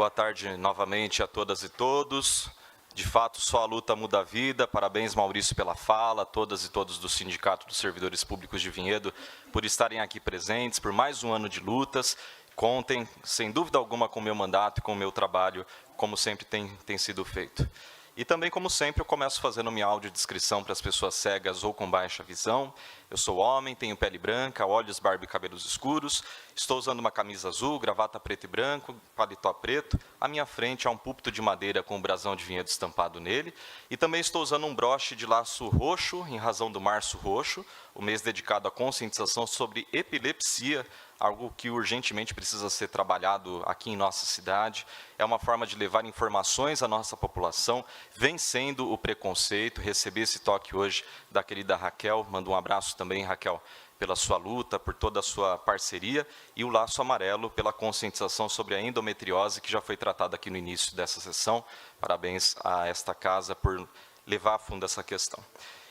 Boa tarde novamente a todas e todos. De fato, só a luta muda a vida. Parabéns, Maurício, pela fala, todas e todos do Sindicato dos Servidores Públicos de Vinhedo, por estarem aqui presentes, por mais um ano de lutas. Contem, sem dúvida alguma, com o meu mandato e com o meu trabalho, como sempre tem sido feito. E também, como sempre, eu começo fazendo minha audiodescrição para as pessoas cegas ou com baixa visão. Eu sou homem, tenho pele branca, olhos, barba e cabelos escuros. Estou usando uma camisa azul, gravata preto e branco, paletó preto. À minha frente há um púlpito de madeira com um brasão de vinhedo estampado nele. E também estou usando um broche de laço roxo, em razão do Março Roxo, o mês dedicado à conscientização sobre epilepsia, algo que urgentemente precisa ser trabalhado aqui em nossa cidade. É uma forma de levar informações à nossa população, vencendo o preconceito. Recebi esse toque hoje da querida Raquel. Mando um abraço também, Raquel, pela sua luta, por toda a sua parceria, e o laço amarelo pela conscientização sobre a endometriose, que já foi tratada aqui no início dessa sessão. Parabéns a esta casa por levar a fundo essa questão.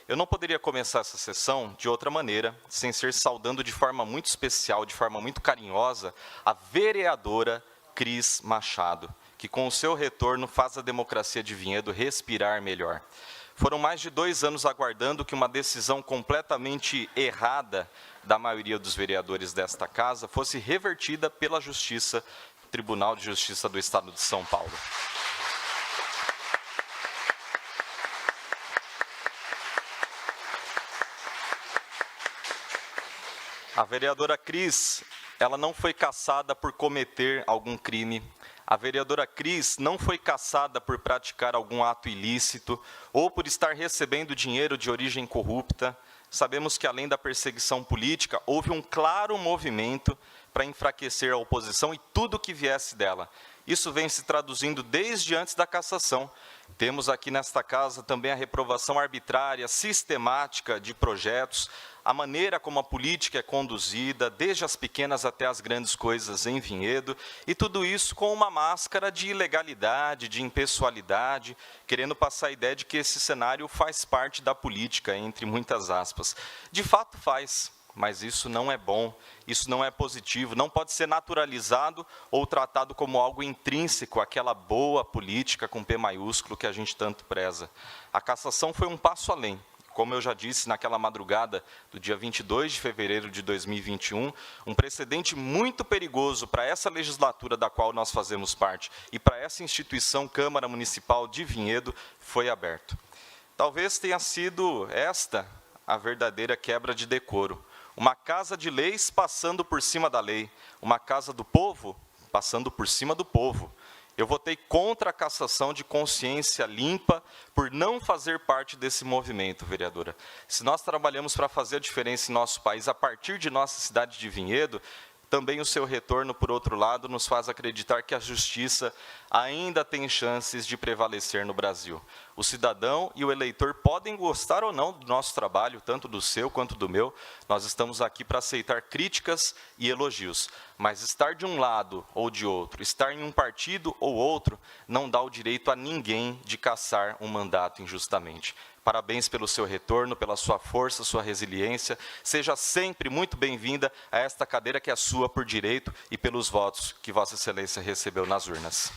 Eu não poderia começar essa sessão de outra maneira, sem ser saudando de forma muito especial, de forma muito carinhosa, a vereadora Cris Machado, que com o seu retorno faz a democracia de Vinhedo respirar melhor. Foram mais de 2 anos aguardando que uma decisão completamente errada da maioria dos vereadores desta casa fosse revertida pela Justiça, Tribunal de Justiça do Estado de São Paulo. A vereadora Cris, ela não foi caçada por cometer algum crime. A vereadora Cris não foi caçada por praticar algum ato ilícito ou por estar recebendo dinheiro de origem corrupta. Sabemos que, além da perseguição política, houve um claro movimento para enfraquecer a oposição e tudo que viesse dela. Isso vem se traduzindo desde antes da cassação. Temos aqui nesta casa também a reprovação arbitrária, sistemática de projetos, a maneira como a política é conduzida, desde as pequenas até as grandes coisas em Vinhedo, e tudo isso com uma máscara de ilegalidade, de impessoalidade, querendo passar a ideia de que esse cenário faz parte da política, entre muitas aspas. De fato faz, mas isso não é bom, isso não é positivo, não pode ser naturalizado ou tratado como algo intrínseco àquela boa política com P maiúsculo que a gente tanto preza. A cassação foi um passo além. Como eu já disse naquela madrugada do dia 22 de fevereiro de 2021, um precedente muito perigoso para essa legislatura da qual nós fazemos parte e para essa instituição Câmara Municipal de Vinhedo foi aberto. Talvez tenha sido esta a verdadeira quebra de decoro. Uma casa de leis passando por cima da lei, uma casa do povo passando por cima do povo. Eu votei contra a cassação de consciência limpa por não fazer parte desse movimento, vereadora. Se nós trabalhamos para fazer a diferença em nosso país a partir de nossa cidade de Vinhedo, também o seu retorno, por outro lado, nos faz acreditar que a justiça ainda tem chances de prevalecer no Brasil. O cidadão e o eleitor podem gostar ou não do nosso trabalho, tanto do seu quanto do meu. Nós estamos aqui para aceitar críticas e elogios. Mas estar de um lado ou de outro, estar em um partido ou outro, não dá o direito a ninguém de caçar um mandato injustamente. Parabéns pelo seu retorno, pela sua força, sua resiliência. Seja sempre muito bem-vinda a esta cadeira que é sua por direito e pelos votos que Vossa Excelência recebeu nas urnas.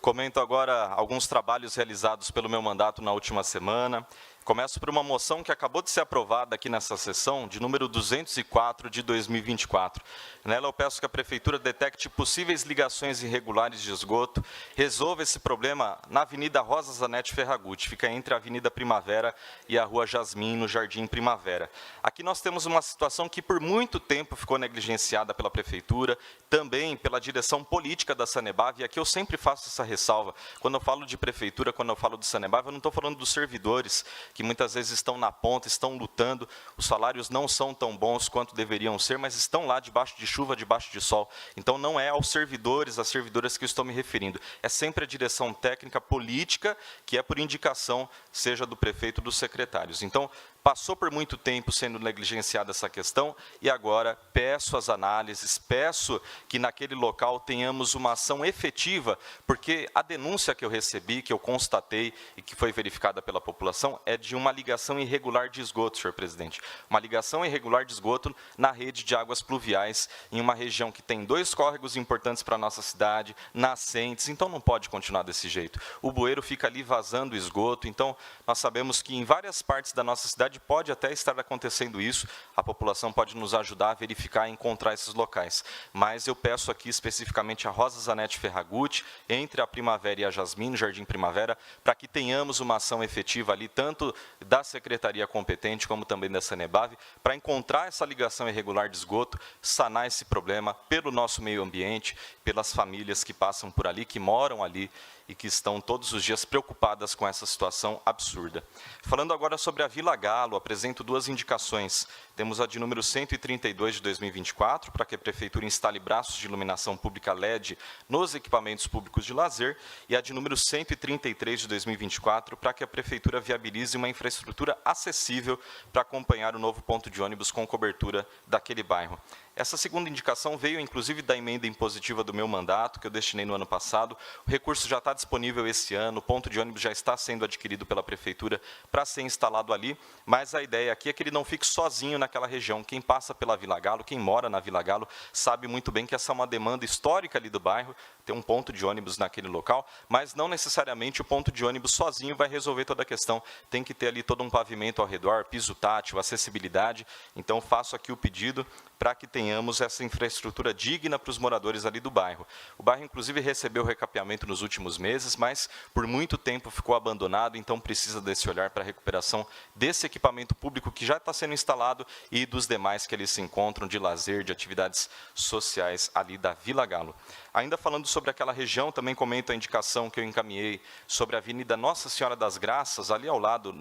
Comento agora alguns trabalhos realizados pelo meu mandato na última semana. Começo por uma moção que acabou de ser aprovada aqui nessa sessão, de número 204 de 2024. Nela eu peço que a Prefeitura detecte possíveis ligações irregulares de esgoto, resolva esse problema na Avenida Rosa Zanetti Ferragutti, fica entre a Avenida Primavera e a Rua Jasmim, no Jardim Primavera. Aqui nós temos uma situação que por muito tempo ficou negligenciada pela Prefeitura, também pela direção política da Sanebav, e aqui eu sempre faço essa ressalva. Quando eu falo de Prefeitura, quando eu falo do Sanebav, eu não estou falando dos servidores, que muitas vezes estão na ponta, estão lutando, os salários não são tão bons quanto deveriam ser, mas estão lá debaixo de chuva, debaixo de sol. Então não é aos servidores, às servidoras que eu estou me referindo, é sempre a direção técnica política, que é por indicação, seja do prefeito ou dos secretários. Então, passou por muito tempo sendo negligenciada essa questão e agora peço as análises, peço que naquele local tenhamos uma ação efetiva, porque a denúncia que eu recebi, que eu constatei e que foi verificada pela população é de uma ligação irregular de esgoto, senhor presidente. Uma ligação irregular de esgoto na rede de águas pluviais, em uma região que tem 2 córregos importantes para a nossa cidade, nascentes, então não pode continuar desse jeito. O bueiro fica ali vazando o esgoto, então nós sabemos que em várias partes da nossa cidade pode até estar acontecendo isso, a população pode nos ajudar a verificar e encontrar esses locais. Mas eu peço aqui especificamente a Rosa Zanetti Ferragutti, entre a Primavera e a Jasmine, Jardim Primavera, para que tenhamos uma ação efetiva ali, tanto da secretaria competente, como também da Sanebave, para encontrar essa ligação irregular de esgoto, sanar esse problema pelo nosso meio ambiente, pelas famílias que passam por ali, que moram ali, e que estão todos os dias preocupadas com essa situação absurda. Falando agora sobre a Vila Galo, apresento 2 indicações. Temos a de número 132 de 2024, para que a Prefeitura instale braços de iluminação pública LED nos equipamentos públicos de lazer, e a de número 133 de 2024, para que a Prefeitura viabilize uma infraestrutura acessível para acompanhar o novo ponto de ônibus com cobertura daquele bairro. Essa segunda indicação veio, inclusive, da emenda impositiva do meu mandato, que eu destinei no ano passado. O recurso já está disponível esse ano, o ponto de ônibus já está sendo adquirido pela Prefeitura para ser instalado ali, mas a ideia aqui é que ele não fique sozinho naquela região. Quem passa pela Vila Galo, quem mora na Vila Galo, sabe muito bem que essa é uma demanda histórica ali do bairro, ter um ponto de ônibus naquele local, mas não necessariamente o ponto de ônibus sozinho vai resolver toda a questão. Tem que ter ali todo um pavimento ao redor, piso tátil, acessibilidade. Então, faço aqui o pedido para que tenhamos essa infraestrutura digna para os moradores ali do bairro. O bairro, inclusive, recebeu recapeamento nos últimos meses, mas por muito tempo ficou abandonado, então precisa desse olhar para a recuperação desse equipamento público que já está sendo instalado e dos demais que ali se encontram de lazer, de atividades sociais ali da Vila Galo. Ainda falando sobre aquela região, também comento a indicação que eu encaminhei sobre a Avenida Nossa Senhora das Graças, ali ao lado,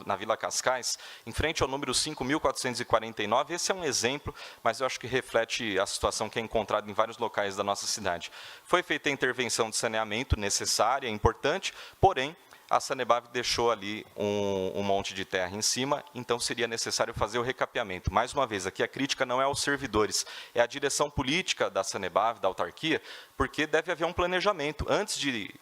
na Vila Cascais, em frente ao número 5.449. Esse é um exemplo, mas eu acho que reflete a situação que é encontrada em vários locais da nossa cidade. Foi feita a intervenção de saneamento necessária, importante, porém, a Sanebave deixou ali um monte de terra em cima, então seria necessário fazer o recapeamento. Mais uma vez, aqui a crítica não é aos servidores, é a direção política da Sanebave, da autarquia, porque deve haver um planejamento. Antes de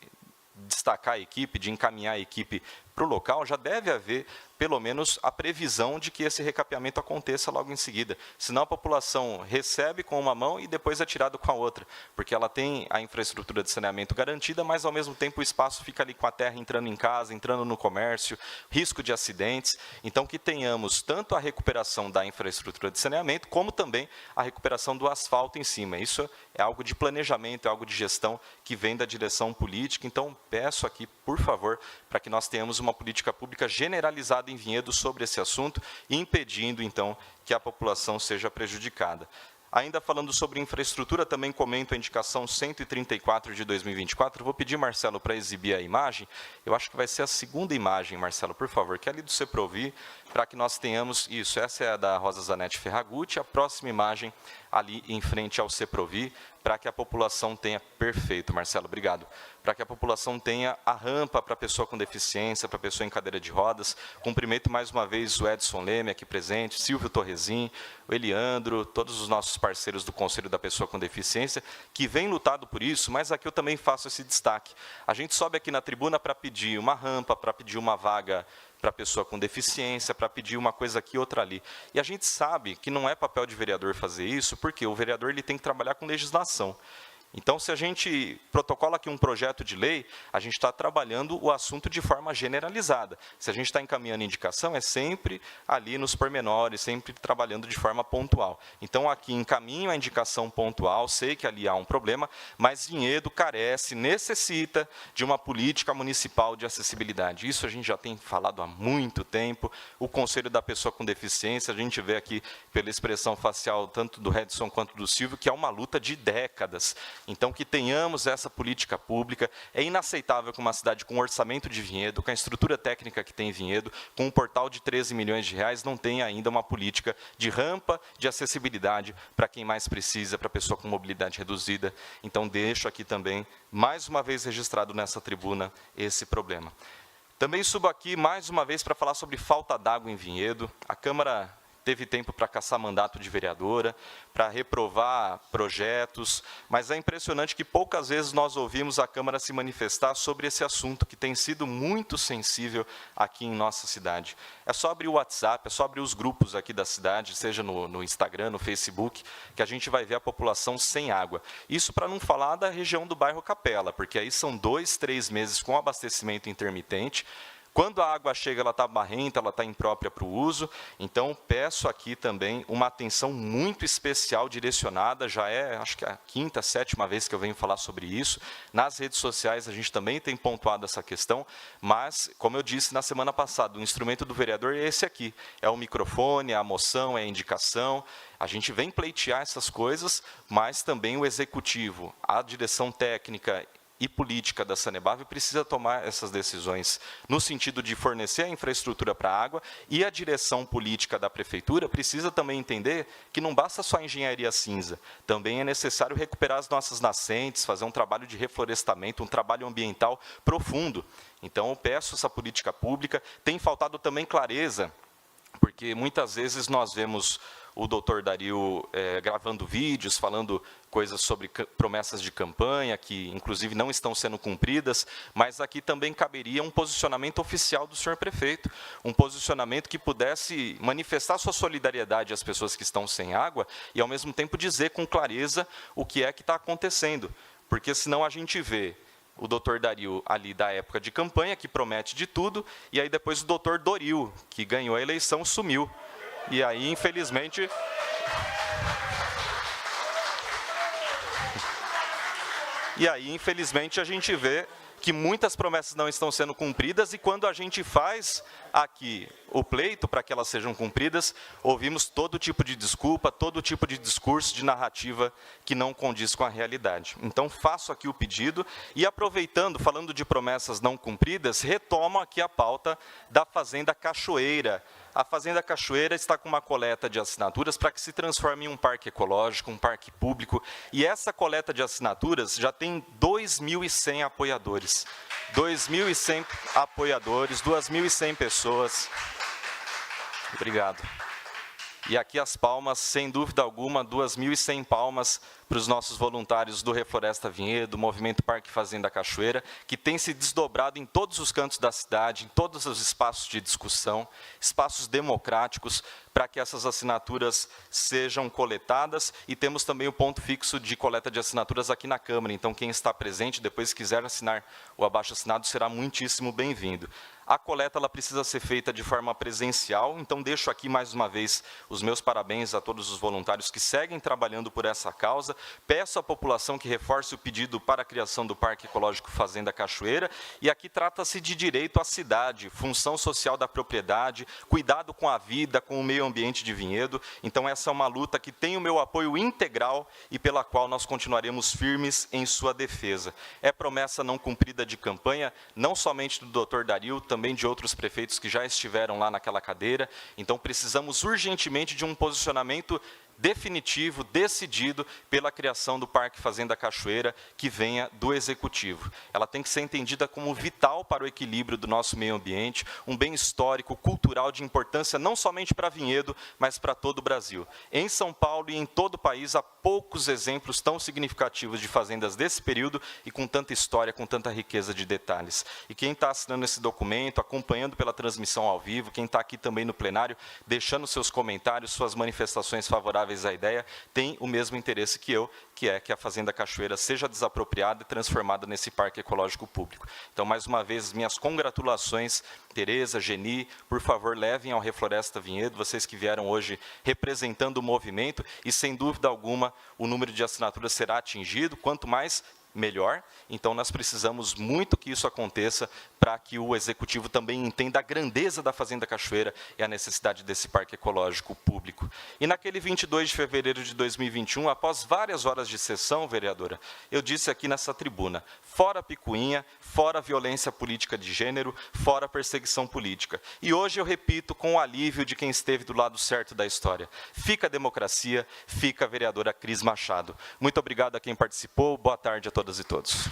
destacar a equipe, de encaminhar a equipe para o local, já deve haver pelo menos a previsão de que esse recapeamento aconteça logo em seguida. Senão a população recebe com uma mão e depois é tirado com a outra, porque ela tem a infraestrutura de saneamento garantida, mas ao mesmo tempo o espaço fica ali com a terra entrando em casa, entrando no comércio, risco de acidentes. Então que tenhamos tanto a recuperação da infraestrutura de saneamento, como também a recuperação do asfalto em cima. Isso é algo de planejamento, é algo de gestão que vem da direção política. Então peço aqui, por favor, para que nós tenhamos uma política pública generalizada em Vinhedo sobre esse assunto, impedindo, então, que a população seja prejudicada. Ainda falando sobre infraestrutura, também comento a indicação 134 de 2024. Vou pedir, Marcelo, para exibir a imagem. Eu acho que vai ser a segunda imagem, Marcelo, por favor, que é ali do CEPROVI, para que nós tenhamos isso. Essa é a da Rosa Zanetti Ferragutti, a próxima imagem ali em frente ao CEPROVI, para que a população tenha, perfeito, Marcelo, obrigado, para que a população tenha a rampa para a pessoa com deficiência, para a pessoa em cadeira de rodas. Cumprimento mais uma vez o Edson Leme aqui presente, Silvio Torresim, o Eliandro, todos os nossos parceiros do Conselho da Pessoa com Deficiência, que vem lutado por isso, mas aqui eu também faço esse destaque. A gente sobe aqui na tribuna para pedir uma rampa, para pedir uma vaga para a pessoa com deficiência, para pedir uma coisa aqui, outra ali. E a gente sabe que não é papel de vereador fazer isso, porque o vereador ele tem que trabalhar com legislação. Então, se a gente protocola aqui um projeto de lei, a gente está trabalhando o assunto de forma generalizada. Se a gente está encaminhando indicação, é sempre ali nos pormenores, sempre trabalhando de forma pontual. Então, aqui encaminho a indicação pontual, sei que ali há um problema, mas Vinhedo carece, necessita de uma política municipal de acessibilidade. Isso a gente já tem falado há muito tempo. O Conselho da Pessoa com Deficiência, a gente vê aqui pela expressão facial, tanto do Redson quanto do Silvio, que é uma luta de décadas. Então, que tenhamos essa política pública. É inaceitável que uma cidade com orçamento de Vinhedo, com a estrutura técnica que tem em Vinhedo, com um portal de 13 milhões de reais, não tenha ainda uma política de rampa, de acessibilidade para quem mais precisa, para a pessoa com mobilidade reduzida. Então, deixo aqui também, mais uma vez registrado nessa tribuna, esse problema. Também subo aqui mais uma vez para falar sobre falta d'água em Vinhedo. A Câmara teve tempo para caçar mandato de vereadora, para reprovar projetos, mas é impressionante que poucas vezes nós ouvimos a Câmara se manifestar sobre esse assunto, que tem sido muito sensível aqui em nossa cidade. É só abrir o WhatsApp, é só abrir os grupos aqui da cidade, seja no Instagram, no Facebook, que a gente vai ver a população sem água. Isso para não falar da região do bairro Capela, porque aí são 2, 3 meses com abastecimento intermitente. Quando a água chega, ela está barrenta, ela está imprópria para o uso, então peço aqui também uma atenção muito especial direcionada, já é, acho que a 5ª, 7ª vez que eu venho falar sobre isso, nas redes sociais a gente também tem pontuado essa questão, mas, como eu disse na semana passada, o instrumento do vereador é esse aqui, é o microfone, é a moção, é a indicação, a gente vem pleitear essas coisas, mas também o executivo, a direção técnica e política da Sanepar precisa tomar essas decisões no sentido de fornecer a infraestrutura para a água, e a direção política da prefeitura precisa também entender que não basta só a engenharia cinza, também é necessário recuperar as nossas nascentes, fazer um trabalho de reflorestamento, um trabalho ambiental profundo. Então, eu peço essa política pública. Tem faltado também clareza, porque muitas vezes nós vemos o doutor Dario gravando vídeos, falando coisas sobre promessas de campanha, que inclusive não estão sendo cumpridas, mas aqui também caberia um posicionamento oficial do senhor prefeito, um posicionamento que pudesse manifestar sua solidariedade às pessoas que estão sem água e, ao mesmo tempo, dizer com clareza o que é que está acontecendo, porque senão a gente vê o doutor Dario ali da época de campanha, que promete de tudo, e aí depois o doutor Doril, que ganhou a eleição, sumiu. E aí, infelizmente, a gente vê que muitas promessas não estão sendo cumpridas, e quando a gente faz aqui o pleito para que elas sejam cumpridas, ouvimos todo tipo de desculpa, todo tipo de discurso, de narrativa que não condiz com a realidade. Então, faço aqui o pedido e, aproveitando, falando de promessas não cumpridas, retomo aqui a pauta da Fazenda Cachoeira. A Fazenda Cachoeira está com uma coleta de assinaturas para que se transforme em um parque ecológico, um parque público, e essa coleta de assinaturas já tem 2.100 apoiadores. 2.100 apoiadores, 2.100 pessoas. Obrigado. E aqui as palmas, sem dúvida alguma, 2.100 palmas para os nossos voluntários do Refloresta Vinhedo, do Movimento Parque Fazenda Cachoeira, que tem se desdobrado em todos os cantos da cidade, em todos os espaços de discussão, espaços democráticos, para que essas assinaturas sejam coletadas, e temos também o ponto fixo de coleta de assinaturas aqui na Câmara, então quem está presente, depois quiser assinar o abaixo-assinado, será muitíssimo bem-vindo. A coleta ela precisa ser feita de forma presencial, então deixo aqui mais uma vez os meus parabéns a todos os voluntários que seguem trabalhando por essa causa. Peço à população que reforce o pedido para a criação do Parque Ecológico Fazenda Cachoeira, e aqui trata-se de direito à cidade, função social da propriedade, cuidado com a vida, com o meio ambiente de Vinhedo. Então essa é uma luta que tem o meu apoio integral e pela qual nós continuaremos firmes em sua defesa. É promessa não cumprida de campanha, não somente do Dr. Dario, também de outros prefeitos que já estiveram lá naquela cadeira. Então precisamos urgentemente de um posicionamento definitivo, decidido pela criação do Parque Fazenda Cachoeira, que venha do Executivo. Ela tem que ser entendida como vital para o equilíbrio do nosso meio ambiente, um bem histórico, cultural de importância não somente para Vinhedo, mas para todo o Brasil. Em São Paulo e em todo o país, há poucos exemplos tão significativos de fazendas desse período e com tanta história, com tanta riqueza de detalhes. E quem está assinando esse documento, acompanhando pela transmissão ao vivo, quem está aqui também no plenário, deixando seus comentários, suas manifestações favoráveis à ideia, tem o mesmo interesse que eu, que é que a Fazenda Cachoeira seja desapropriada e transformada nesse parque ecológico público. Então, mais uma vez, minhas congratulações, Tereza, Geni, por favor, levem ao Refloresta Vinhedo, vocês que vieram hoje representando o movimento, e sem dúvida alguma, o número de assinaturas será atingido, quanto mais, melhor. Então, nós precisamos muito que isso aconteça para que o Executivo também entenda a grandeza da Fazenda Cachoeira e a necessidade desse parque ecológico público. E naquele 22 de fevereiro de 2021, após várias horas de sessão, vereadora, eu disse aqui nessa tribuna, fora picuinha, fora violência política de gênero, fora perseguição política. E hoje eu repito com o alívio de quem esteve do lado certo da história. Fica a democracia, fica a vereadora Cris Machado. Muito obrigado a quem participou, boa tarde a todas e todos.